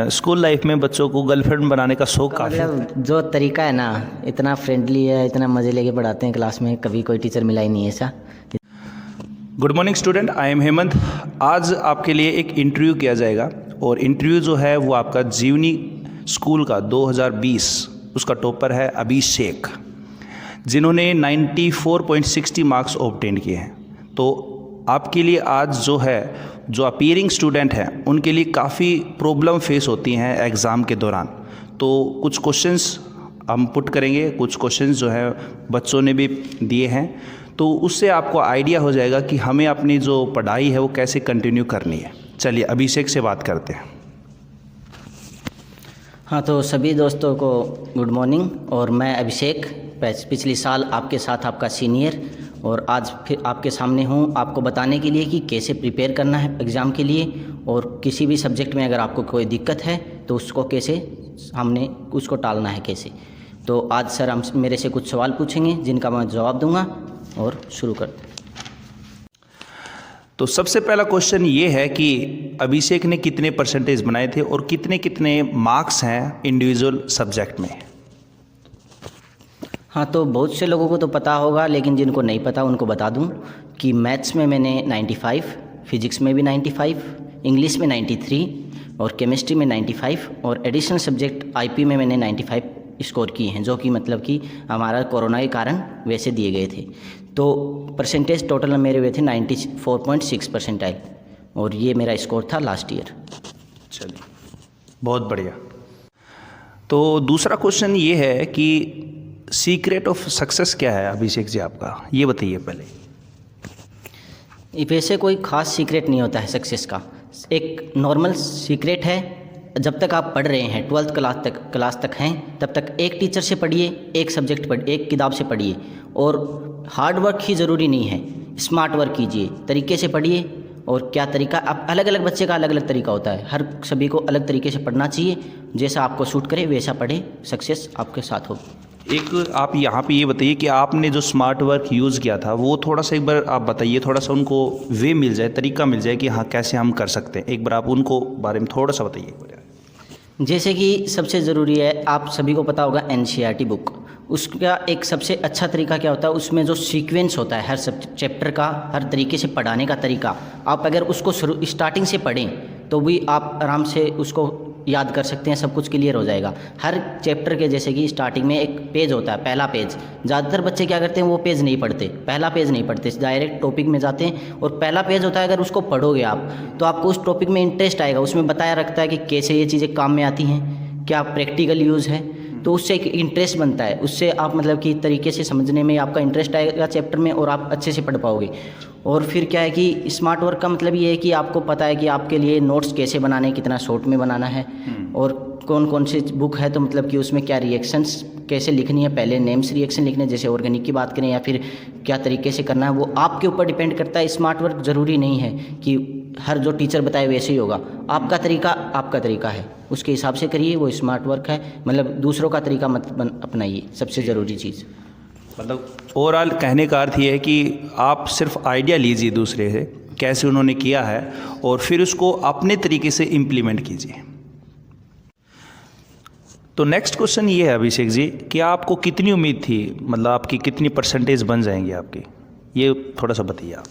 School life में बच्चों को गर्लफ्रेंड बनाने का शौक काफ़ी मतलब जो तरीका है ना, इतना फ्रेंडली है, इतना मज़े लेके पढ़ाते हैं क्लास में, कभी कोई टीचर मिला ही नहीं है ऐसा। Good morning student, I am Hemant. आज आपके लिए एक इंटरव्यू किया जाएगा और इंटरव्यू जो है वो आपका जीवनी स्कूल का 2020 उसका टॉपर है अभिषेक, जिन्होंने 94.60 मार्क्स ऑब्टेन किए हैं। तो आपके लिए आज जो है जो अपीयरिंग स्टूडेंट हैं उनके लिए काफ़ी प्रॉब्लम फेस होती हैं एग्ज़ाम के दौरान। तो कुछ क्वेश्चंस हम पुट करेंगे, कुछ क्वेश्चंस जो है बच्चों ने भी दिए हैं, तो उससे आपको आइडिया हो जाएगा कि हमें अपनी जो पढ़ाई है वो कैसे कंटिन्यू करनी है। चलिए अभिषेक से बात करते हैं। हाँ, तो सभी दोस्तों को गुड मॉर्निंग। और मैं अभिषेक, पिछले साल आपके साथ आपका सीनियर, और आज फिर आपके सामने हूँ आपको बताने के लिए कि कैसे प्रिपेयर करना है एग्ज़ाम के लिए, और किसी भी सब्जेक्ट में अगर आपको कोई दिक्कत है तो उसको कैसे हमने उसको टालना है कैसे। तो आज सर हम मेरे से कुछ सवाल पूछेंगे जिनका मैं जवाब दूंगा, और शुरू करते हैं। तो सबसे पहला क्वेश्चन ये है कि अभिषेक ने कितने परसेंटेज बनाए थे और कितने कितने मार्क्स हैं इंडिविजुअल सब्जेक्ट में। हाँ, तो बहुत से लोगों को तो पता होगा, लेकिन जिनको नहीं पता उनको बता दूं कि मैथ्स में मैंने 95, फिजिक्स में भी 95, इंग्लिश में 93 और केमिस्ट्री में 95, और एडिशनल सब्जेक्ट आईपी में मैंने 95 स्कोर किए हैं, जो कि मतलब कि हमारा कोरोना के कारण वैसे दिए गए थे। तो परसेंटेज टोटल मेरे हुए थे 94.6 परसेंटाइल, और ये मेरा स्कोर था लास्ट ईयर। चलिए बहुत बढ़िया। तो दूसरा क्वेश्चन ये है कि सीक्रेट ऑफ सक्सेस क्या है अभिषेक जी आपका, ये बताइए पहले। वैसे कोई ख़ास सीक्रेट नहीं होता है सक्सेस का, एक नॉर्मल सीक्रेट है। जब तक आप पढ़ रहे हैं 12th क्लास तक हैं, तब तक एक टीचर से पढ़िए, एक सब्जेक्ट पढ़िए, एक किताब से पढ़िए, और हार्ड वर्क ही ज़रूरी नहीं है, स्मार्ट वर्क कीजिए, तरीके से पढ़िए। और क्या तरीका, आप अलग अलग बच्चे का अलग अलग तरीका होता है, हर सभी को अलग तरीके से पढ़ना चाहिए, जैसा आपको सूट करे वैसा पढ़े, सक्सेस आपके साथ हो। एक आप यहाँ पे ये बताइए कि आपने जो स्मार्ट वर्क यूज़ किया था वो थोड़ा सा एक बार आप बताइए, थोड़ा सा उनको वे मिल जाए, तरीका मिल जाए कि हाँ कैसे हम कर सकते हैं। एक बार आप उनको बारे में थोड़ा सा बताइए। जैसे कि सबसे ज़रूरी है, आप सभी को पता होगा एनसीईआरटी बुक, उसका एक सबसे अच्छा तरीका क्या होता है, उसमें जो सीक्वेंस होता है हर सब चैप्टर का, हर तरीके से पढ़ाने का तरीका, आप अगर उसको स्टार्टिंग से पढ़ें तो भी आप आराम से उसको याद कर सकते हैं, सब कुछ क्लियर हो जाएगा। हर चैप्टर के जैसे कि स्टार्टिंग में एक पेज होता है, पहला पेज, ज़्यादातर बच्चे क्या करते हैं वो पेज नहीं पढ़ते, पहला पेज नहीं पढ़ते, डायरेक्ट टॉपिक में जाते हैं। और पहला पेज होता है, अगर उसको पढ़ोगे आप तो आपको उस टॉपिक में इंटरेस्ट आएगा, उसमें बताया रखता है कि कैसे ये चीज़ें काम में आती हैं, क्या प्रैक्टिकल यूज़ है, तो उससे एक इंटरेस्ट बनता है, उससे आप मतलब कि तरीके से समझने में आपका इंटरेस्ट आएगा चैप्टर में, और आप अच्छे से पढ़ पाओगे। और फिर क्या है कि स्मार्ट वर्क का मतलब ये है कि आपको पता है कि आपके लिए नोट्स कैसे बनाने हैं, कितना शॉर्ट में बनाना है, और कौन कौन सी बुक है, तो मतलब कि उसमें क्या रिएक्शंस कैसे लिखनी है, पहले नेम्स रिएक्शन लिखने, जैसे ऑर्गेनिक की बात करें, या फिर क्या तरीके से करना है, वो आपके ऊपर डिपेंड करता है। स्मार्ट वर्क ज़रूरी नहीं है कि हर जो टीचर बताए वैसे ही होगा, आपका तरीका है, उसके हिसाब से करिए, वो स्मार्ट वर्क है। मतलब दूसरों का तरीका मत अपनाइए, सबसे ज़रूरी चीज़। मतलब ओवरऑल कहने का अर्थ ये है कि आप सिर्फ आइडिया लीजिए दूसरे से, कैसे उन्होंने किया है, और फिर उसको अपने तरीके से इम्प्लीमेंट कीजिए। तो नेक्स्ट क्वेश्चन ये है अभिषेक जी कि आपको कितनी उम्मीद थी, मतलब आपकी कितनी परसेंटेज बन जाएंगी आपकी, ये थोड़ा सा बताइए आप।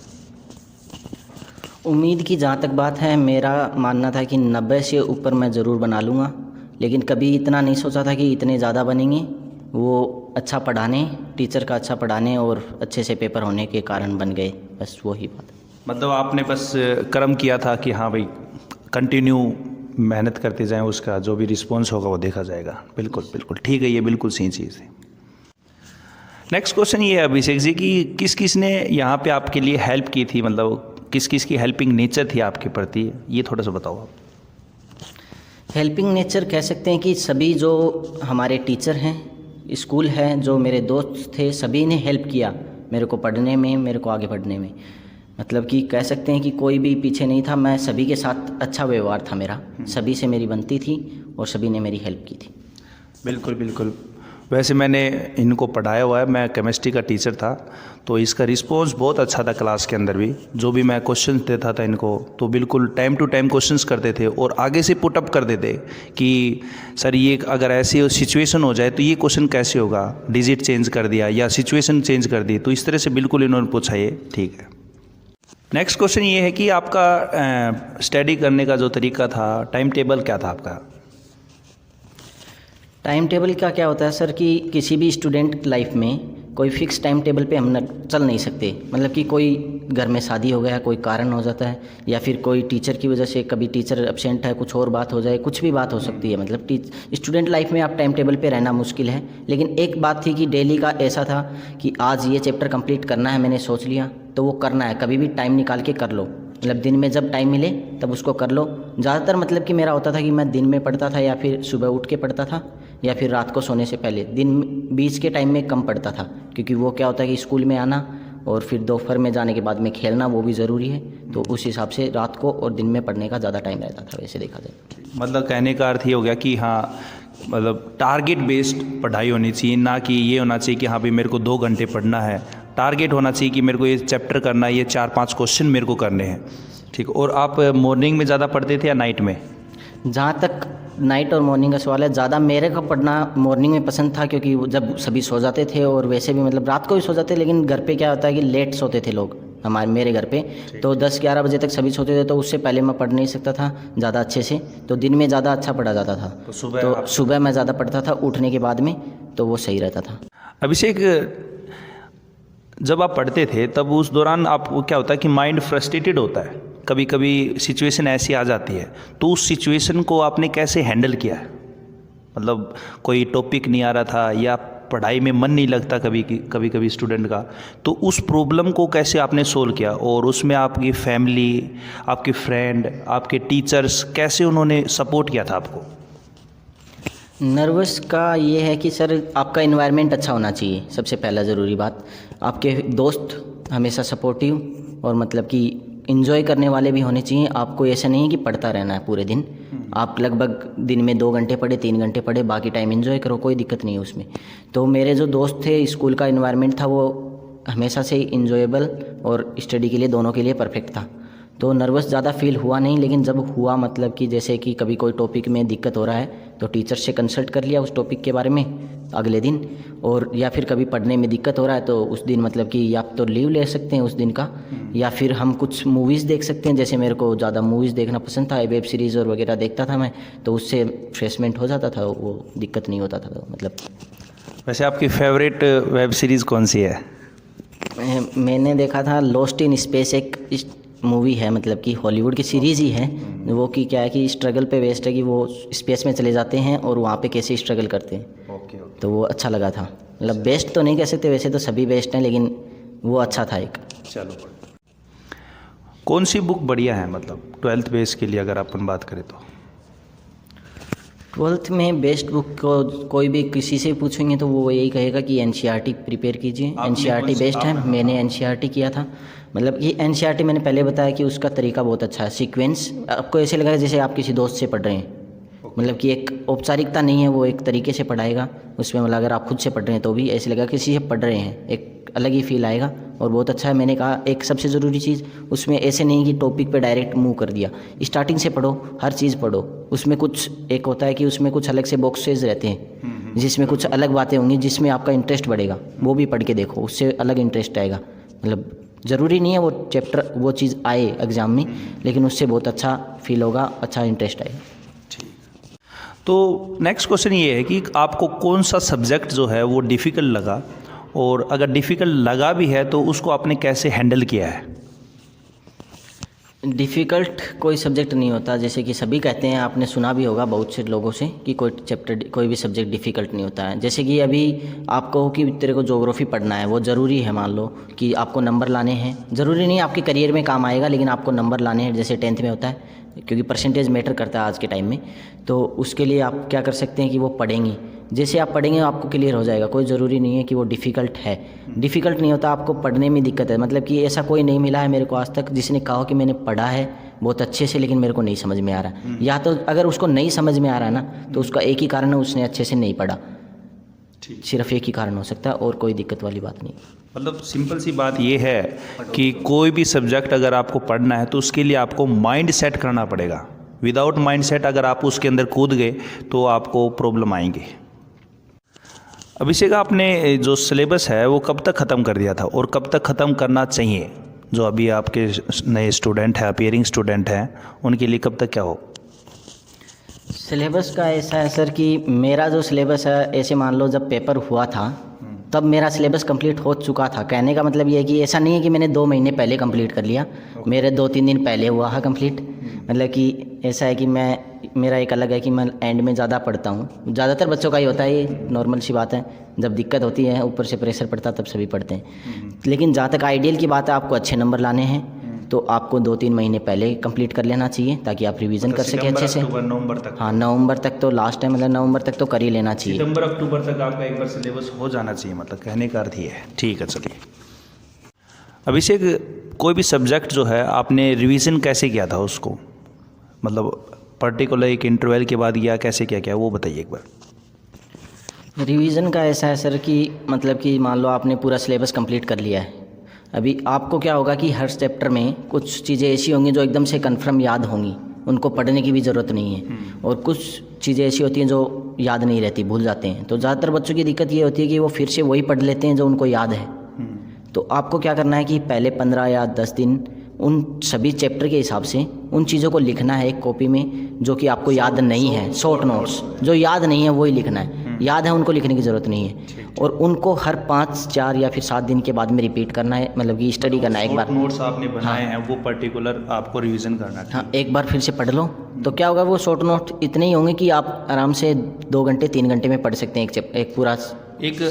उम्मीद की जहाँ तक बात है, मेरा मानना था कि 90 से ऊपर मैं ज़रूर बना लूँगा, लेकिन कभी इतना नहीं सोचा था कि इतने ज़्यादा बनेंगे। वो अच्छा पढ़ाने, टीचर का अच्छा पढ़ाने और अच्छे से पेपर होने के कारण बन गए, बस वही बात। मतलब आपने बस कर्म किया था कि हाँ भाई कंटिन्यू मेहनत करते जाएं, उसका जो भी रिस्पॉन्स होगा वो देखा जाएगा। बिल्कुल बिल्कुल ठीक है, ये बिल्कुल सही चीज़ है। नेक्स्ट क्वेश्चन ये है अभिषेक जी कि किस किस ने यहाँ पे आपके लिए हेल्प की थी, मतलब किस किस की हेल्पिंग नेचर थी आपके प्रति, ये थोड़ा सा बताओ आप। हेल्पिंग नेचर कह सकते हैं कि सभी जो हमारे टीचर हैं, स्कूल है, जो मेरे दोस्त थे, सभी ने हेल्प किया मेरे को पढ़ने में, मेरे को आगे बढ़ने में। मतलब कि कह सकते हैं कि कोई भी पीछे नहीं था, मैं सभी के साथ अच्छा व्यवहार था मेरा, सभी से मेरी बनती थी और सभी ने मेरी हेल्प की थी। बिल्कुल बिल्कुल वैसे मैंने इनको पढ़ाया हुआ है, मैं केमिस्ट्री का टीचर था, तो इसका रिस्पॉन्स बहुत अच्छा था क्लास के अंदर भी। जो भी मैं क्वेश्चंस देता था इनको तो बिल्कुल टाइम टू टाइम क्वेश्चंस करते थे और आगे से पुट अप कर देते कि सर ये अगर ऐसी सिचुएशन हो जाए तो ये क्वेश्चन कैसे होगा, डिजिट चेंज कर दिया या सिचुएशन चेंज कर दी, तो इस तरह से बिल्कुल इन्होंने पूछा। ये ठीक है। नेक्स्ट क्वेश्चन ये है कि आपका स्टडी करने का जो तरीका था, टाइम टेबल क्या था आपका? टाइम टेबल का क्या होता है सर कि किसी भी स्टूडेंट लाइफ में कोई फिक्स टाइम टेबल पे हम चल नहीं सकते। मतलब कि कोई घर में शादी हो गया, कोई कारण हो जाता है, या फिर कोई टीचर की वजह से कभी टीचर एब्सेंट है, कुछ और बात हो जाए, कुछ भी बात हो सकती है। मतलब स्टूडेंट लाइफ में आप टाइम टेबल पे रहना मुश्किल है। लेकिन एक बात थी कि डेली का ऐसा था कि आज ये चैप्टर कंप्लीट करना है, मैंने सोच लिया तो वो करना है, कभी भी टाइम निकाल के कर लो। मतलब दिन में जब टाइम मिले तब उसको कर लो। ज़्यादातर मतलब कि मेरा होता था कि मैं दिन में पढ़ता था या फिर सुबह उठ के पढ़ता था या फिर रात को सोने से पहले। दिन बीच के टाइम में कम पढ़ता था, क्योंकि वो क्या होता है कि स्कूल में आना और फिर दोपहर में जाने के बाद में खेलना, वो भी ज़रूरी है। तो उस हिसाब से रात को और दिन में पढ़ने का ज़्यादा टाइम रहता था वैसे देखा जाए। मतलब कहने का अर्थ ये हो गया कि हाँ, मतलब टारगेट बेस्ड पढ़ाई होनी चाहिए, ना कि ये होना चाहिए कि हाँ भाई मेरे को 2 घंटे पढ़ना है। टारगेट होना चाहिए कि मेरे को ये चैप्टर करना है, ये 4-5 क्वेश्चन मेरे को करने हैं। ठीक। और आप मॉर्निंग में ज़्यादा पढ़ते थे या नाइट में? जहाँ तक नाइट और मॉर्निंग का सवाल है, ज़्यादा मेरे को पढ़ना मॉर्निंग में पसंद था, क्योंकि जब सभी सो जाते थे और वैसे भी मतलब रात को भी सो जाते, लेकिन घर पे क्या होता है कि लेट सोते थे लोग मेरे घर पे, तो 10-11 बजे तक सभी सोते थे, तो उससे पहले मैं पढ़ नहीं सकता था ज़्यादा अच्छे से। तो दिन में ज़्यादा अच्छा पढ़ा जाता था, तो सुबह मैं ज़्यादा पढ़ता था उठने के बाद में, तो वो सही रहता था। अभिषेक, जब आप पढ़ते थे तब उस दौरान आपको क्या होता है कि माइंड फ्रस्ट्रेटेड होता है, कभी कभी सिचुएशन ऐसी आ जाती है, तो उस सिचुएशन को आपने कैसे हैंडल किया है? मतलब कोई टॉपिक नहीं आ रहा था या पढ़ाई में मन नहीं लगता कभी स्टूडेंट का, तो उस प्रॉब्लम को कैसे आपने सोल्व किया? और उसमें आपकी फैमिली, आपके फ्रेंड, आपके टीचर्स कैसे उन्होंने सपोर्ट किया था आपको? नर्वस का ये है कि सर आपका इन्वायरमेंट अच्छा होना चाहिए, सबसे पहला ज़रूरी बात। आपके दोस्त हमेशा सपोर्टिव और मतलब कि इन्जॉय करने वाले भी होने चाहिए। आपको ऐसा नहीं है कि पढ़ता रहना है पूरे दिन। आप लगभग दिन में 2 घंटे पढ़े, 3 घंटे पढ़े, बाकी टाइम इन्जॉय करो, कोई दिक्कत नहीं है उसमें। तो मेरे जो दोस्त थे, स्कूल का इन्वायरमेंट था वो हमेशा से इन्जॉयबल और स्टडी के लिए, दोनों के लिए परफेक्ट था। तो नर्वस ज़्यादा फील हुआ नहीं, लेकिन जब हुआ मतलब कि जैसे कि कभी कोई टॉपिक में दिक्कत हो रहा है तो टीचर से कंसल्ट कर लिया उस टॉपिक के बारे में अगले दिन, और या फिर कभी पढ़ने में दिक्कत हो रहा है तो उस दिन मतलब कि या तो लीव ले सकते हैं उस दिन का, या फिर हम कुछ मूवीज़ देख सकते हैं। जैसे मेरे को ज़्यादा मूवीज़ देखना पसंद था, वेब सीरीज़ और वगैरह देखता था मैं, तो उससे फ्रेशमेंट हो जाता था, वो दिक्कत नहीं होता था। मतलब वैसे आपकी फेवरेट वेब सीरीज़ कौन सी है? मैंने देखा था लॉस्ट इन स्पेस, एक मूवी है, मतलब कि हॉलीवुड की सीरीज़ ही है वो, कि क्या है कि स्ट्रगल पे बेस्ड है कि वो स्पेस में चले जाते हैं और वहाँ पे कैसे स्ट्रगल करते हैं। ओके। तो वो अच्छा लगा था। मतलब बेस्ट तो नहीं कह सकते, वैसे तो सभी बेस्ट हैं, लेकिन वो अच्छा था एक। चलो, कौन सी बुक बढ़िया है मतलब 12th बेस के लिए अगर अपन बात करें तो? 12th में बेस्ट बुक को कोई भी किसी से पूछेंगे तो वो यही कहेगा कि एनसीईआरटी प्रिपेयर कीजिए, एनसीईआरटी बेस्ट है। मैंने एनसीईआरटी किया था। मतलब ये एनसीईआरटी मैंने पहले बताया कि उसका तरीका बहुत अच्छा है। सीक्वेंस आपको ऐसे लगेगा जैसे आप किसी दोस्त से पढ़ रहे हैं, मतलब कि एक औपचारिकता नहीं है, वो एक तरीके से पढ़ाएगा उसमें। मतलब अगर आप खुद से पढ़ रहे हैं तो भी ऐसे लगेगा किसी से पढ़ रहे हैं, एक अलग ही फील आएगा और बहुत अच्छा है। मैंने कहा एक सबसे ज़रूरी चीज़ उसमें ऐसे नहीं कि टॉपिक पे डायरेक्ट मूव कर दिया, स्टार्टिंग से पढ़ो, हर चीज़ पढ़ो। उसमें कुछ एक होता है कि उसमें कुछ अलग से बॉक्सेस रहते हैं जिसमें कुछ अलग बातें होंगी, जिसमें आपका इंटरेस्ट बढ़ेगा, वो भी पढ़ के देखो, उससे अलग इंटरेस्ट आएगा। मतलब ज़रूरी नहीं है वो चैप्टर वो चीज़ आए एग्ज़ाम में, लेकिन उससे बहुत अच्छा फील होगा, अच्छा इंटरेस्ट आएगा। तो नेक्स्ट क्वेश्चन ये है कि आपको कौन सा सब्जेक्ट जो है वो डिफ़िकल्ट लगा, और अगर डिफ़िकल्ट लगा भी है तो उसको आपने कैसे हैंडल किया है? डिफ़िकल्ट कोई सब्जेक्ट नहीं होता, जैसे कि सभी कहते हैं, आपने सुना भी होगा बहुत से लोगों से कि कोई भी सब्जेक्ट डिफ़िकल्ट नहीं होता है। जैसे कि अभी आपको कि तेरे को ज्योग्राफी पढ़ना है, वो ज़रूरी है। मान लो कि आपको नंबर लाने हैं, ज़रूरी नहीं आपके करियर में काम आएगा, लेकिन आपको नंबर लाने हैं, जैसे 10th में होता है, क्योंकि परसेंटेज मैटर करता है आज के टाइम में। तो उसके लिए आप क्या कर सकते हैं कि वो पढ़ेंगे, जैसे आप पढ़ेंगे आपको क्लियर हो जाएगा। कोई ज़रूरी नहीं है कि वो डिफ़िकल्ट है, डिफ़िकल्ट नहीं होता, आपको पढ़ने में दिक्कत है। मतलब कि ऐसा कोई नहीं मिला है मेरे को आज तक जिसने कहा कि मैंने पढ़ा है बहुत अच्छे से लेकिन मेरे को नहीं समझ में आ रहा। या तो अगर उसको नहीं समझ में आ रहा है ना, तो उसका एक ही कारण है, उसने अच्छे से नहीं पढ़ा। ठीक। सिर्फ एक ही कारण हो सकता है और कोई दिक्कत वाली बात नहीं। मतलब सिंपल सी बात ये है कि कोई भी सब्जेक्ट अगर आपको पढ़ना है तो उसके लिए आपको माइंड सेट करना पड़ेगा। विदाउट माइंड सेट अगर आप उसके अंदर कूद गए तो आपको प्रॉब्लम आएंगे। अभिषेक, आपने जो सिलेबस है वो कब तक ख़त्म कर दिया था और कब तक ख़त्म करना चाहिए? जो अभी आपके नए स्टूडेंट हैं, अपीयरिंग स्टूडेंट हैं, उनके लिए कब तक क्या हो? सिलेबस का ऐसा है सर कि मेरा जो सिलेबस है, ऐसे मान लो जब पेपर हुआ था तब मेरा सिलेबस कंप्लीट हो चुका था। कहने का मतलब ये है कि ऐसा नहीं है कि मैंने 2 महीने पहले कंप्लीट कर लिया, मेरे 2-3 दिन पहले हुआ है कंप्लीट। मतलब कि ऐसा है कि मेरा एक अलग है कि मैं एंड में ज़्यादा पढ़ता हूँ। ज़्यादातर बच्चों का ही होता है, ये नॉर्मल सी बात है। जब दिक्कत होती है, ऊपर से प्रेशर पड़ता है, तब सभी पढ़ते हैं। लेकिन जहाँ तक आइडियल की बात है, आपको अच्छे नंबर लाने हैं तो आपको 2-3 महीने पहले कंप्लीट कर लेना चाहिए ताकि आप रिवीजन कर सकें अच्छे से। नवंबर तक? हाँ, नवंबर तक तो लास्ट है, मतलब नवंबर तक तो कर ही लेना चाहिए। सितंबर अक्टूबर तक आपका एक बार सिलेबस हो जाना चाहिए, मतलब कहने का अर्थ ये है। ठीक है, चलिए। अभिषेक, कोई भी सब्जेक्ट जो है आपने रिवीजन कैसे किया था उसको? मतलब पर्टिकुलर एक इंटरवल के बाद या कैसे क्या किया, वो बताइए एक बार। रिवीजन का ऐसा है सर कि मतलब कि मान लो आपने पूरा सिलेबस कंप्लीट कर लिया है, अभी आपको क्या होगा कि हर चैप्टर में कुछ चीज़ें ऐसी होंगी जो एकदम से कंफर्म याद होंगी, उनको पढ़ने की भी ज़रूरत नहीं है। और कुछ चीज़ें ऐसी होती हैं जो याद नहीं रहती, भूल जाते हैं। तो ज़्यादातर बच्चों की दिक्कत ये होती है कि वो फिर से वही पढ़ लेते हैं जो उनको याद है। तो आपको क्या करना है कि पहले 15 या 10 दिन उन सभी चैप्टर के हिसाब से उन चीज़ों को लिखना है एक कॉपी में, जो कि आपको याद नहीं है। शॉर्ट नोट्स जो याद नहीं है वही लिखना है, याद है उनको लिखने की ज़रूरत नहीं है। और उनको हर 5, 4 या फिर 7 दिन के बाद में रिपीट करना है, मतलब कि स्टडी करना है एक बार। नोट्स आपने बनाए हैं वो पर्टिकुलर आपको रिवीजन करना है। हाँ, एक बार फिर से पढ़ लो तो क्या होगा, वो शॉर्ट नोट इतने ही होंगे कि आप आराम से 2 घंटे 3 घंटे में पढ़ सकते हैं एक पूरा एक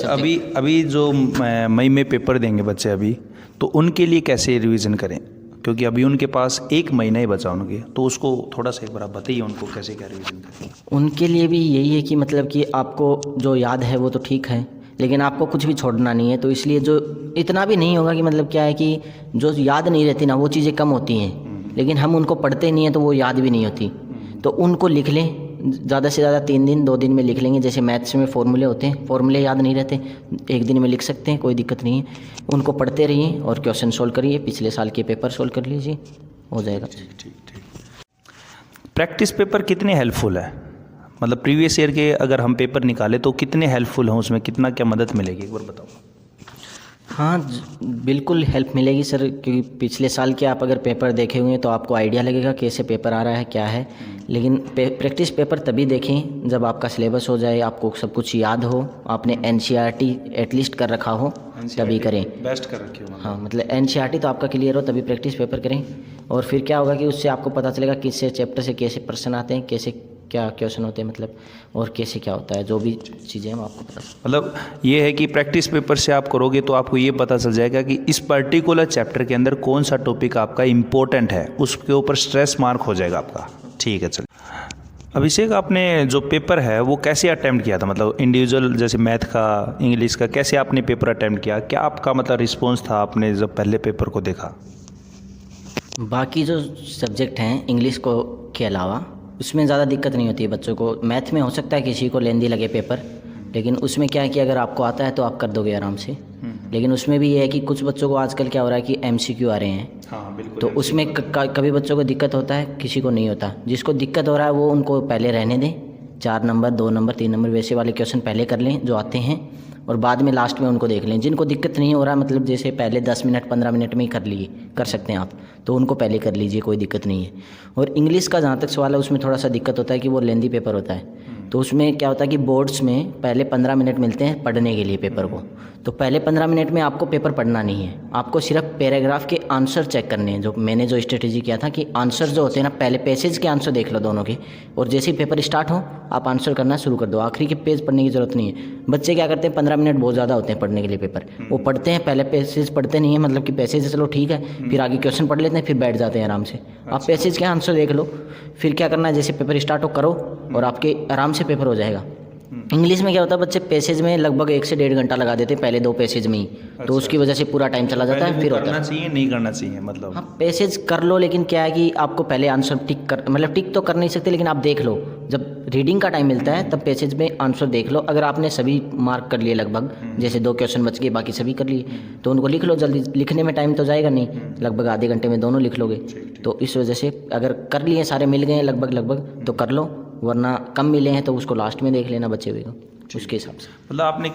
अभी जो मई में पेपर देंगे बच्चे अभी, तो उनके लिए कैसे रिवीजन करें? क्योंकि अभी उनके पास 1 महीना ही बचा उनके, तो उसको थोड़ा सा एक बार आप बताइए उनको कैसे क्या रिवीजन करें। उनके लिए भी यही है कि मतलब कि आपको जो याद है वो तो ठीक है, लेकिन आपको कुछ भी छोड़ना नहीं है। तो इसलिए जो इतना भी नहीं होगा कि मतलब क्या है कि जो याद नहीं रहती ना वो चीज़ें कम होती हैं, लेकिन हम उनको पढ़ते नहीं हैं तो वो याद भी नहीं होती। तो उनको लिख लें, ज़्यादा से ज़्यादा 3 दिन 2 दिन में लिख लेंगे। जैसे मैथ्स में फॉर्मूले होते हैं, फॉर्मूले याद नहीं रहते, 1 दिन में लिख सकते हैं, कोई दिक्कत नहीं है। उनको पढ़ते रहिए और क्वेश्चन सोल्व करिए, पिछले साल के पेपर सोल्व कर लीजिए, हो जाएगा। ठीक। प्रैक्टिस पेपर कितने हेल्पफुल है? मतलब प्रीवियस ईयर के अगर हम पेपर निकालें तो कितने हेल्पफुल हैं, उसमें कितना क्या मदद मिलेगी, एक बार बताओ। हाँ, बिल्कुल हेल्प मिलेगी सर, क्योंकि पिछले साल के आप अगर पेपर देखे हुए हैं तो आपको आइडिया लगेगा कैसे पेपर आ रहा है, क्या है। लेकिन प्रैक्टिस पेपर तभी देखें जब आपका सिलेबस हो जाए, आपको सब कुछ याद हो, आपने NCERT एटलीस्ट कर रखा हो, तभी करें। बेस्ट कर रखे हो? हाँ, मतलब NCERT तो आपका क्लियर हो तभी प्रैक्टिस पेपर करें। और फिर क्या होगा कि उससे आपको पता चलेगा किस चैप्टर से कैसे प्रश्न आते हैं, कैसे क्या क्वेश्चन होते हैं, मतलब और कैसे क्या होता है, जो भी चीज़ें हम आपको पता। मतलब ये है कि प्रैक्टिस पेपर से आप करोगे तो आपको ये पता चल जाएगा कि इस पर्टिकुलर चैप्टर के अंदर कौन सा टॉपिक आपका इम्पोर्टेंट है, उसके ऊपर स्ट्रेस मार्क हो जाएगा आपका। ठीक है, चलिए। अभिषेक, आपने जो पेपर है वो कैसे अटैम्प्ट किया था? मतलब इंडिविजुअल जैसे मैथ का, इंग्लिश का, कैसे आपने पेपर अटैम्प्ट किया? क्या आपका मतलब रिस्पॉन्स था आपने जब पहले पेपर को देखा? बाकी जो सब्जेक्ट हैं इंग्लिश को के अलावा उसमें ज़्यादा दिक्कत नहीं होती है बच्चों को। मैथ में हो सकता है किसी को लेंदी लगे पेपर, लेकिन उसमें क्या है कि अगर आपको आता है तो आप कर दोगे आराम से। लेकिन उसमें भी ये है कि कुछ बच्चों को आजकल क्या हो रहा है कि MCQ आ रहे हैं। हाँ, बिल्कुल। तो उसमें कभी बच्चों को दिक्कत होता है, किसी को नहीं होता। जिसको दिक्कत हो रहा है वो उनको पहले रहने दें, 4 नंबर 2 नंबर 3 नंबर वैसे वाले क्वेश्चन पहले कर लें जो आते हैं, और बाद में लास्ट में उनको देख लें। जिनको दिक्कत नहीं हो रहा, मतलब जैसे पहले 10 मिनट 15 मिनट में ही कर सकते हैं आप, तो उनको पहले कर लीजिए, कोई दिक्कत नहीं है। और इंग्लिश का जहाँ तक सवाल है उसमें थोड़ा सा दिक्कत होता है कि वो लेंदी पेपर होता है। तो उसमें क्या होता है कि बोर्ड्स में पहले 15 मिनट मिलते हैं पढ़ने के लिए पेपर को। तो पहले 15 मिनट में आपको पेपर पढ़ना नहीं है, आपको सिर्फ पैराग्राफ के आंसर चेक करने हैं। जो मैंने जो स्ट्रेटेजी किया था कि आंसर जो होते हैं ना, पहले पैसेज के आंसर देख लो दोनों के, और जैसे ही पेपर स्टार्ट हो आप आंसर करना शुरू कर दो। आखिरी के पेज पढ़ने की ज़रूरत नहीं है। बच्चे क्या करते हैं, 15 मिनट बहुत ज़्यादा होते हैं पढ़ने के लिए पेपर, वो पढ़ते हैं, पहले पैसेज पढ़ते नहीं है। मतलब कि पैसेज चलो ठीक है, फिर आगे क्वेश्चन पढ़ लेते हैं, फिर बैठ जाते हैं आराम से। आप पैसेज के आंसर देख लो, फिर क्या करना है, जैसे पेपर स्टार्ट हो करो और आपके आराम से पेपर हो जाएगा। इंग्लिश में क्या होता है, बच्चे पैसेज में लगभग 1 से 1.5 घंटा लगा देते हैं पहले 2 पैसेज में ही, तो उसकी वजह से पूरा टाइम चला जाता है। फिर होता करना है चाहिए नहीं करना चाहिए मतलब? हाँ, पैसेज कर लो, लेकिन क्या है कि आपको पहले आंसर टिक कर, मतलब टिक तो कर नहीं सकते, लेकिन आप देख लो जब रीडिंग का टाइम मिलता है तब पैसेज में आंसर देख लो। अगर आपने सभी मार्क कर लिए लगभग, जैसे 2 क्वेश्चन बच गए बाकी सभी कर लिए, तो उनको लिख लो जल्दी। लिखने में टाइम तो जाएगा नहीं, लगभग आधे घंटे में दोनों लिख लोगे। तो इस वजह से अगर कर लिए सारे, मिल गए हैं लगभग तो कर लो, वरना कम मिले हैं तो उसको लास्ट में देख लेना बचे हुए को, उसके हिसाब से। मतलब आपने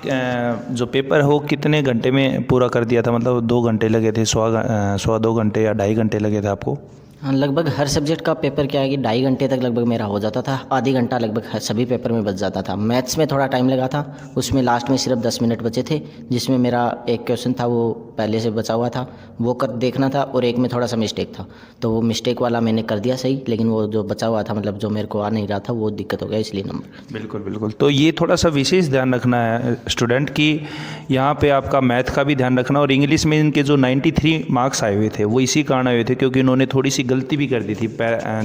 जो पेपर है वो कितने घंटे में पूरा कर दिया था? मतलब 2 घंटे लगे थे, 2 घंटे या 2.5 घंटे लगे थे आपको? हाँ, लगभग हर सब्जेक्ट का पेपर क्या है कि 2.5 घंटे तक लगभग मेरा हो जाता था, आधी घंटा लगभग सभी पेपर में बच जाता था। मैथ्स में थोड़ा टाइम लगा था, उसमें लास्ट में सिर्फ 10 मिनट बचे थे, जिसमें मेरा एक क्वेश्चन था वो पहले से बचा हुआ था, वो कर देखना था, और एक में थोड़ा सा मिस्टेक था, तो वो मिस्टेक वाला मैंने कर दिया सही, लेकिन वो जो बचा हुआ था, मतलब जो मेरे को आ नहीं रहा था, वो दिक्कत हो गया, इसलिए नंबर। बिल्कुल बिल्कुल। तो ये थोड़ा सा विशेष ध्यान रखना है स्टूडेंट की, यहाँ पे आपका मैथ का भी ध्यान रखना, और इंग्लिश में इनके जो 93 मार्क्स आए हुए थे वो इसी कारण आए हुए थे क्योंकि इन्होंने थोड़ी सी गलती भी कर दी थी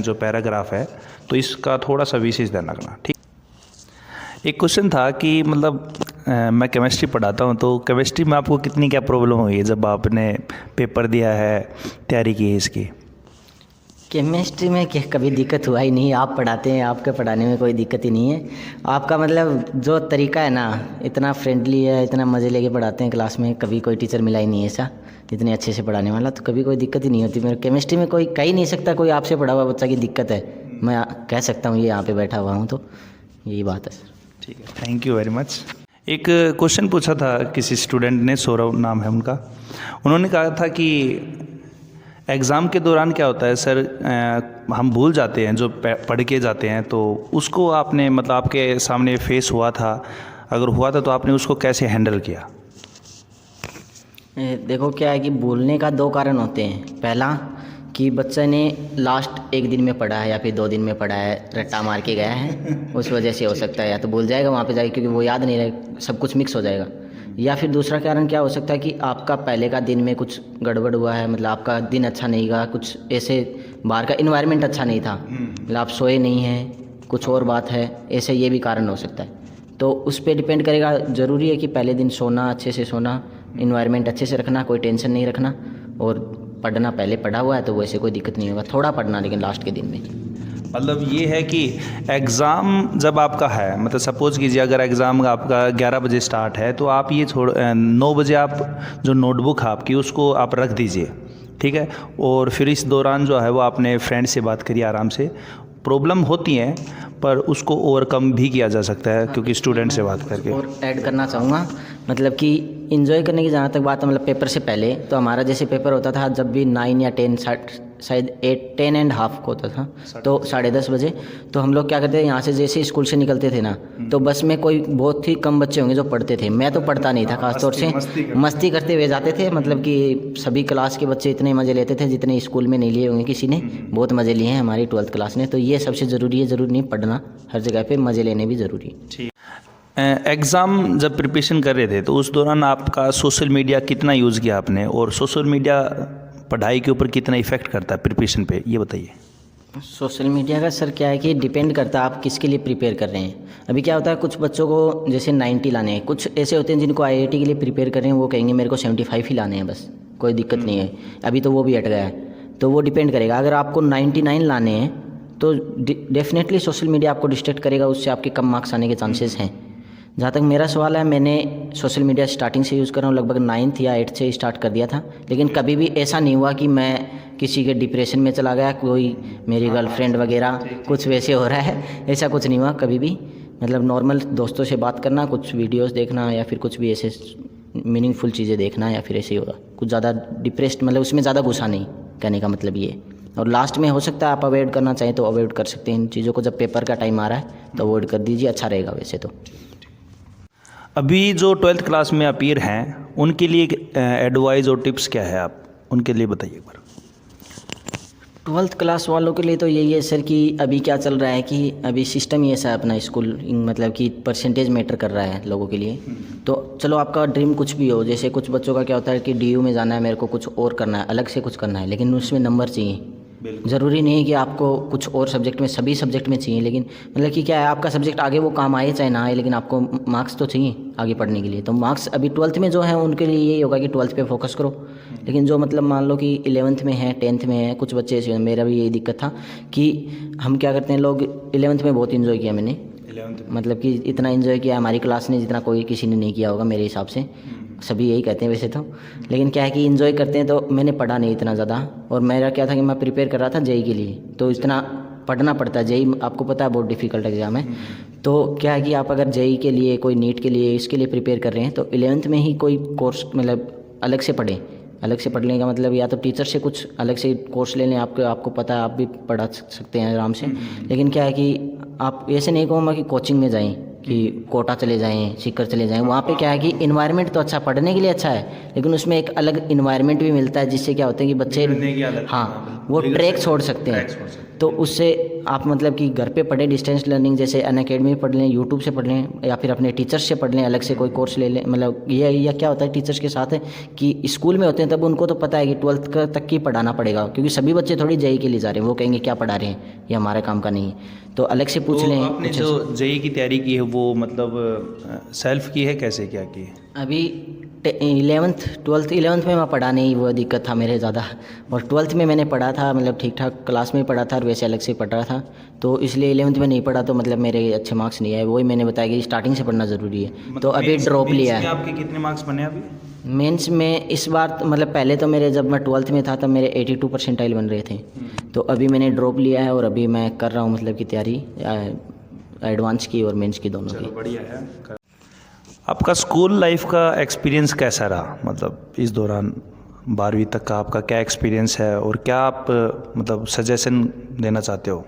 जो पैराग्राफ है, तो इसका थोड़ा सा विशेष ध्यान रखना। ठीक। एक क्वेश्चन था कि मतलब मैं केमिस्ट्री पढ़ाता हूँ, तो केमिस्ट्री में आपको कितनी क्या प्रॉब्लम हुई है जब आपने पेपर दिया है, तैयारी की है इसकी? केमिस्ट्री में क्या कभी दिक्कत हुआ ही नहीं, आप पढ़ाते हैं, आपके पढ़ाने में कोई दिक्कत ही नहीं है। आपका मतलब जो तरीका है ना, इतना फ्रेंडली है, इतना मज़े लेके पढ़ाते हैं क्लास में, कभी कोई टीचर मिला ही नहीं है ऐसा इतने अच्छे से पढ़ाने वाला, तो कभी कोई दिक्कत ही नहीं होती। मेरे केमिस्ट्री में कोई कह ही नहीं सकता कोई आपसे पढ़ा हुआ बच्चा की दिक्कत है, मैं कह सकता हूँ ये यहाँ पे बैठा हुआ हूँ, तो यही बात है सर। ठीक है, थैंक यू वेरी मच। एक क्वेश्चन पूछा था किसी स्टूडेंट ने, सौरभ नाम है उनका, उन्होंने कहा था कि एग्ज़ाम के दौरान क्या होता है सर, हम भूल जाते हैं जो पढ़ के जाते हैं, तो उसको आपने मतलब आपके सामने फेस हुआ था, अगर हुआ था तो आपने उसको कैसे हैंडल किया? देखो क्या है कि भूलने का 2 कारण होते हैं। पहला कि बच्चे ने लास्ट 1 दिन में पढ़ा है या फिर 2 दिन में पढ़ा है, रट्टा मार के गया है, उस वजह से हो सकता है, या तो भूल जाएगा वहाँ पे जाके क्योंकि वो याद नहीं रहे, सब कुछ मिक्स हो जाएगा। या फिर दूसरा कारण क्या हो सकता है कि आपका पहले का दिन में कुछ गड़बड़ हुआ है, मतलब आपका दिन अच्छा नहीं गया, कुछ ऐसे बाहर का इन्वायरमेंट अच्छा नहीं था, मतलब आप सोए नहीं हैं, कुछ और बात है, ऐसे ये भी कारण हो सकता है। तो उस पर डिपेंड करेगा। ज़रूरी है कि पहले दिन सोना, अच्छे से सोना, इन्वायरमेंट अच्छे से रखना, कोई टेंशन नहीं रखना, और पढ़ना पहले पढ़ा हुआ है तो वैसे कोई दिक्कत नहीं होगा, थोड़ा पढ़ना लेकिन लास्ट के दिन में। मतलब ये है कि एग्ज़ाम जब आपका है, मतलब सपोज़ कीजिए अगर एग्ज़ाम आपका 11 बजे स्टार्ट है, तो आप ये 9 बजे आप जो नोटबुक है आपकी उसको आप रख दीजिए, ठीक है, और फिर इस दौरान जो है वो अपने फ्रेंड से बात करिए आराम से। प्रॉब्लम होती है पर उसको ओवरकम भी किया जा सकता है क्योंकि स्टूडेंट से बात करके। और ऐड करना चाहूँगा, मतलब कि इन्जॉय करने की जहाँ तक बात है, मतलब पेपर से पहले तो हमारा जैसे पेपर होता था जब भी 9 या 10 शायद 10:30 को होता था, तो 10:30 बजे, तो हम लोग क्या करते थे, यहाँ से जैसे स्कूल से निकलते थे ना, तो बस में कोई बहुत ही कम बच्चे होंगे जो पढ़ते थे, मैं तो पढ़ता नहीं था, खासतौर से मस्ती करते हुए जाते थे। मतलब कि सभी क्लास के बच्चे इतने मज़े लेते थे जितने स्कूल में नहीं लिए होंगे किसी ने, बहुत मज़े लिए हैं हमारी 12th क्लास ने। तो ये सबसे ज़रूरी है, ज़रूरी नहीं पढ़ना, हर जगह पे मज़े लेने भी ज़रूरी है। एग्ज़ाम जब प्रिपरेशन कर रहे थे तो उस दौरान आपका सोशल मीडिया कितना यूज़ किया आपने, और सोशल मीडिया पढ़ाई के ऊपर कितना इफ़ेक्ट करता है प्रिपरेशन पे, ये बताइए। सोशल मीडिया का सर क्या है कि डिपेंड करता है आप किसके लिए प्रिपेयर कर रहे हैं। अभी क्या होता है, कुछ बच्चों को जैसे 90 लाने हैं, कुछ ऐसे होते हैं जिनको IIT के लिए प्रिपेयर कर रहे हैं, वो कहेंगे मेरे को 75 ही लाने हैं बस, कोई दिक्कत नहीं है, अभी तो वो भी हट गया है। तो वो डिपेंड करेगा, अगर आपको 99 लाने हैं तो डेफिनेटली सोशल मीडिया आपको डिस्ट्रैक्ट करेगा, उससे आपके कम मार्क्स आने के चांसेस हैं। जहाँ तक मेरा सवाल है, मैंने सोशल मीडिया स्टार्टिंग से यूज़ कर रहा हूँ, लगभग 9th या 8th से स्टार्ट कर दिया था, लेकिन कभी भी ऐसा नहीं हुआ कि मैं किसी के डिप्रेशन में चला गया, कोई मेरी गर्लफ्रेंड वगैरह कुछ वैसे हो रहा है, ऐसा कुछ नहीं हुआ कभी भी। मतलब नॉर्मल दोस्तों से बात करना, कुछ वीडियोस देखना, या फिर कुछ भी ऐसे मीनिंगफुल चीज़ें देखना, या फिर ऐसे ही होगा, कुछ ज़्यादा डिप्रेस्ड, मतलब उसमें ज़्यादा घुसा नहीं, कहने का मतलब ये। और लास्ट में हो सकता है आप अवॉइड करना चाहें तो अवॉइड कर सकते हैं इन चीज़ों को, जब पेपर का टाइम आ रहा है तो अवॉइड कर दीजिए, अच्छा रहेगा वैसे तो। अभी जो 12th क्लास में अपीयर हैं उनके लिए एडवाइस और टिप्स क्या है, आप उनके लिए बताइए एक बार। 12th क्लास वालों के लिए तो यही है सर कि अभी क्या चल रहा है कि अभी सिस्टम ही ऐसा है अपना स्कूल, मतलब कि परसेंटेज मैटर कर रहा है लोगों के लिए। तो चलो आपका ड्रीम कुछ भी हो, जैसे कुछ बच्चों का क्या होता है कि DU में जाना है, मेरे को कुछ और करना है, अलग से कुछ करना है, लेकिन उसमें नंबर चाहिए, बिल्कुल। ज़रूरी नहीं है कि आपको कुछ और सब्जेक्ट में, सभी सब्जेक्ट में चाहिए, लेकिन मतलब कि क्या है, आपका सब्जेक्ट आगे वो काम आए चाहे ना आए, लेकिन आपको मार्क्स तो चाहिए आगे पढ़ने के लिए। तो मार्क्स अभी 12th में जो है उनके लिए यही होगा कि 12th पे फोकस करो। लेकिन जो मतलब मान लो कि 11th में है, 10th में है, कुछ बच्चे ऐसे, मेरा भी यही दिक्कत था कि हम क्या करते हैं, लोग 11th में बहुत इन्जॉय किया मैंने, 11th मतलब कि इतना इन्जॉय किया हमारी क्लास ने जितना कोई किसी ने नहीं किया होगा मेरे हिसाब से। सभी यही कहते हैं वैसे तो, लेकिन क्या है कि इन्जॉय करते हैं, तो मैंने पढ़ा नहीं इतना ज़्यादा। और मेरा क्या था कि मैं प्रिपेयर कर रहा था जेई के लिए, तो इतना पढ़ना पड़ता है। जेई आपको पता है बहुत डिफ़िकल्ट एग्ज़ाम है। तो क्या है कि आप अगर जेई के लिए, कोई नीट के लिए, इसके लिए प्रिपेयर कर रहे हैं, तो 11th में ही कोई कोर्स मतलब अलग से पढ़ें। अलग से पढ़ने का मतलब या तो टीचर से कुछ अलग से कोर्स ले लें, आपको पता है आप भी पढ़ा सकते हैं आराम से। लेकिन क्या है कि आप ऐसे नहीं कहूँगा कि कोचिंग में जाएं, कि कोटा चले जाएं, सीकर चले जाएं। वहाँ पे क्या है कि इन्वायरमेंट तो अच्छा, पढ़ने के लिए अच्छा है, लेकिन उसमें एक अलग इन्वायरमेंट भी मिलता है, जिससे क्या होता है कि बच्चे हाँ वो ट्रैक छोड़ सकते हैं। तो उससे आप मतलब कि घर पे पढ़ें, डिस्टेंस लर्निंग जैसे अनअकैडमी पढ़ लें, यूट्यूब से पढ़ लें, या फिर अपने टीचर्स से पढ़ लें, अलग से कोई कोर्स ले लें। मतलब ये या क्या होता है टीचर्स के साथ है कि स्कूल में होते हैं तब उनको तो पता है कि 12th तक की पढ़ाना पड़ेगा, क्योंकि सभी बच्चे थोड़ी जेई के लिए जा रहे हैं, वो कहेंगे क्या पढ़ा रहे हैं, ये हमारे काम का नहीं है। तो अलग से पूछ लें। आपने जो जेई की तैयारी की है वो मतलब सेल्फ की है, कैसे क्या की है? अभी 11th में मैं पढ़ा नहीं, वो दिक्कत था मेरे ज़्यादा। और 12th में मैंने पढ़ा था, मतलब ठीक ठाक क्लास में पढ़ा था और वैसे अलग से पढ़ रहा था, तो इसलिए 11th में नहीं पढ़ा, तो मतलब मेरे अच्छे मार्क्स नहीं आए। वही मैंने बताया कि स्टार्टिंग से पढ़ना ज़रूरी है। तो अभी ड्रॉप लिया है। आपके कितने मार्क्स बने अभी? मेंस में इस बार मतलब पहले तो मेरे, जब मैं 12th में था तब मेरे 82 परसेंटाइल बन रहे थे। तो अभी मैंने ड्रॉप लिया है और अभी मैं कर रहा हूँ मतलब कि तैयारी एडवांस की और मेंस की दोनों की। बढ़िया है। आपका स्कूल लाइफ का एक्सपीरियंस कैसा रहा, मतलब इस दौरान 12वीं तक का आपका क्या एक्सपीरियंस है, और क्या आप मतलब सजेशन देना चाहते हो?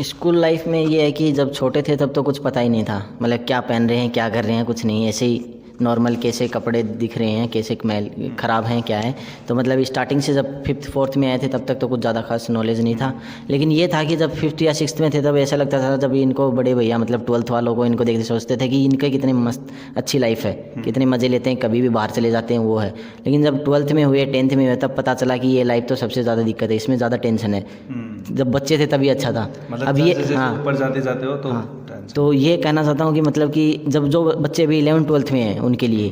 स्कूल लाइफ में ये है कि जब छोटे थे तब तो कुछ पता ही नहीं था, मतलब क्या पहन रहे हैं, क्या कर रहे हैं, कुछ नहीं, ऐसे ही नॉर्मल कैसे कपड़े दिख रहे हैं, कैसे मैल ख़राब हैं, क्या है। तो मतलब स्टार्टिंग से जब 5th 4th में आए थे तब तक तो कुछ ज़्यादा खास नॉलेज नहीं था। लेकिन ये था कि जब 5th या 6th में थे तब ऐसा लगता था, जब इनको बड़े भैया मतलब 12th वालों को इनको देखते सोचते थे कि इनका कितने मस्त अच्छी लाइफ है, कितने मज़े लेते हैं, कभी भी बाहर चले जाते हैं, वो है। लेकिन जब 12th में हुए, 10th में हुए, तब पता चला कि ये लाइफ तो सबसे ज़्यादा दिक्कत है, इसमें ज़्यादा टेंशन है। जब बच्चे थे तभी अच्छा था, मतलब अब ये ऊपर जाते जाते हो तो तो ये कहना चाहता हूँ कि मतलब कि जब जो बच्चे भी 11th 12th में हैं उनके लिए,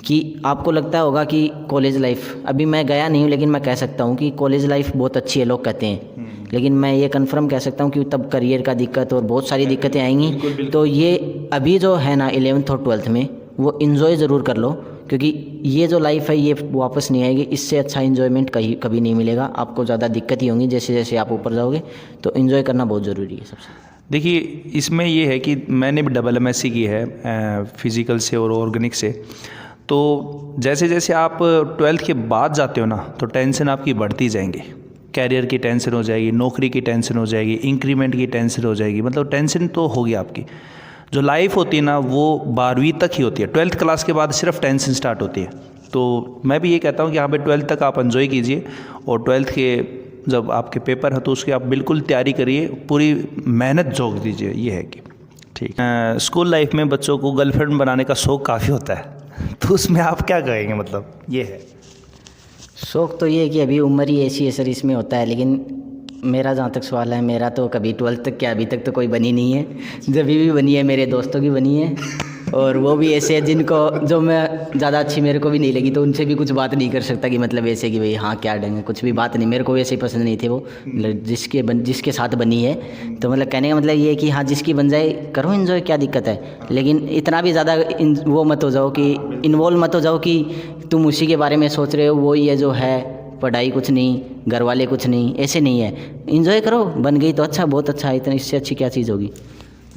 कि आपको लगता होगा कि कॉलेज लाइफ, अभी मैं गया नहीं हूँ लेकिन मैं कह सकता हूँ कि कॉलेज लाइफ बहुत अच्छी है, लोग कहते हैं। लेकिन मैं ये कंफर्म कह सकता हूँ कि तब करियर का दिक्कत और बहुत सारी दिक्कतें आएंगी। तो ये अभी जो है ना 11th और 12th में, वो इन्जॉय ज़रूर कर लो, क्योंकि ये जो लाइफ है ये वापस नहीं आएगी। इससे अच्छा इन्जॉयमेंट कभी नहीं मिलेगा आपको, ज़्यादा दिक्कत ही होंगी जैसे जैसे आप ऊपर जाओगे। तो इन्जॉय करना बहुत ज़रूरी है सबसे। देखिए, इसमें ये है कि मैंने भी डबल MSc की है फिज़िकल से और ऑर्गेनिक से। तो जैसे जैसे आप 12th के बाद जाते हो ना, तो टेंशन आपकी बढ़ती जाएंगी। कैरियर की टेंशन हो जाएगी, नौकरी की टेंशन हो जाएगी, इंक्रीमेंट की टेंशन हो जाएगी, मतलब टेंशन तो होगी आपकी। जो लाइफ होती है ना वो 12वीं तक ही होती है, 12th क्लास के बाद सिर्फ टेंशन स्टार्ट होती है। तो मैं भी ये कहता हूँ कि यहाँ पे 12th तक आप एंजॉय कीजिए, और 12th के जब आपके पेपर है तो उसकी आप बिल्कुल तैयारी करिए, पूरी मेहनत झोंक दीजिए। ये है कि ठीक। स्कूल लाइफ में बच्चों को गर्लफ्रेंड बनाने का शौक़ काफ़ी होता है, तो उसमें आप क्या कहेंगे? मतलब ये है शौक़ तो ये है कि अभी उम्र ही ऐसी है सर, इसमें होता है। लेकिन मेरा जहाँ तक सवाल है, मेरा तो कभी 12th तक क्या अभी तक तो कोई बनी नहीं है। जब भी बनी है मेरे दोस्तों की बनी है, और वो भी ऐसे है जिनको, जो मैं ज़्यादा अच्छी मेरे को भी नहीं लगी, तो उनसे भी कुछ बात नहीं कर सकता कि मतलब ऐसे कि भाई हाँ क्या ढंग, कुछ भी बात नहीं, मेरे को वैसे ही पसंद नहीं थे वो। जिसके साथ बनी है, तो मतलब कहने का मतलब ये है कि हाँ जिसकी बन जाए करो एंजॉय, क्या दिक्कत है। लेकिन इतना भी ज़्यादा वो मत हो जाओ कि इन्वॉल्व मत हो जाओ कि तुम उसी के बारे में सोच रहे हो, वो ये जो है पढ़ाई कुछ नहीं, घर वाले कुछ नहीं, ऐसे नहीं है। एंजॉय करो, बन गई तो अच्छा, बहुत अच्छा है, इतना इससे अच्छी क्या चीज़ होगी।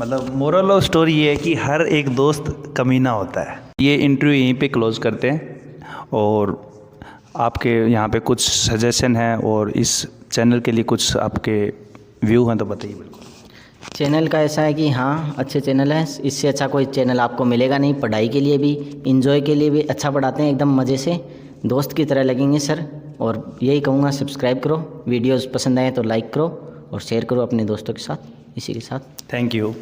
मतलब मोरल ऑफ स्टोरी ये है कि हर एक दोस्त कमीना होता है। ये इंटरव्यू यहीं पे क्लोज करते हैं, और आपके यहाँ पे कुछ सजेशन है और इस चैनल के लिए कुछ आपके व्यू हैं तो बताइए। बिल्कुल, चैनल का ऐसा है कि हाँ अच्छे चैनल है, इससे अच्छा कोई चैनल आपको मिलेगा नहीं। पढ़ाई के लिए भी, इंजॉय के लिए भी अच्छा पढ़ाते हैं, एकदम मज़े से, दोस्त की तरह लगेंगे सर। और यही कहूँगा, सब्सक्राइब करो, वीडियोज़ पसंद आए तो लाइक करो और शेयर करो अपने दोस्तों के साथ, इसी के साथ। Thank you.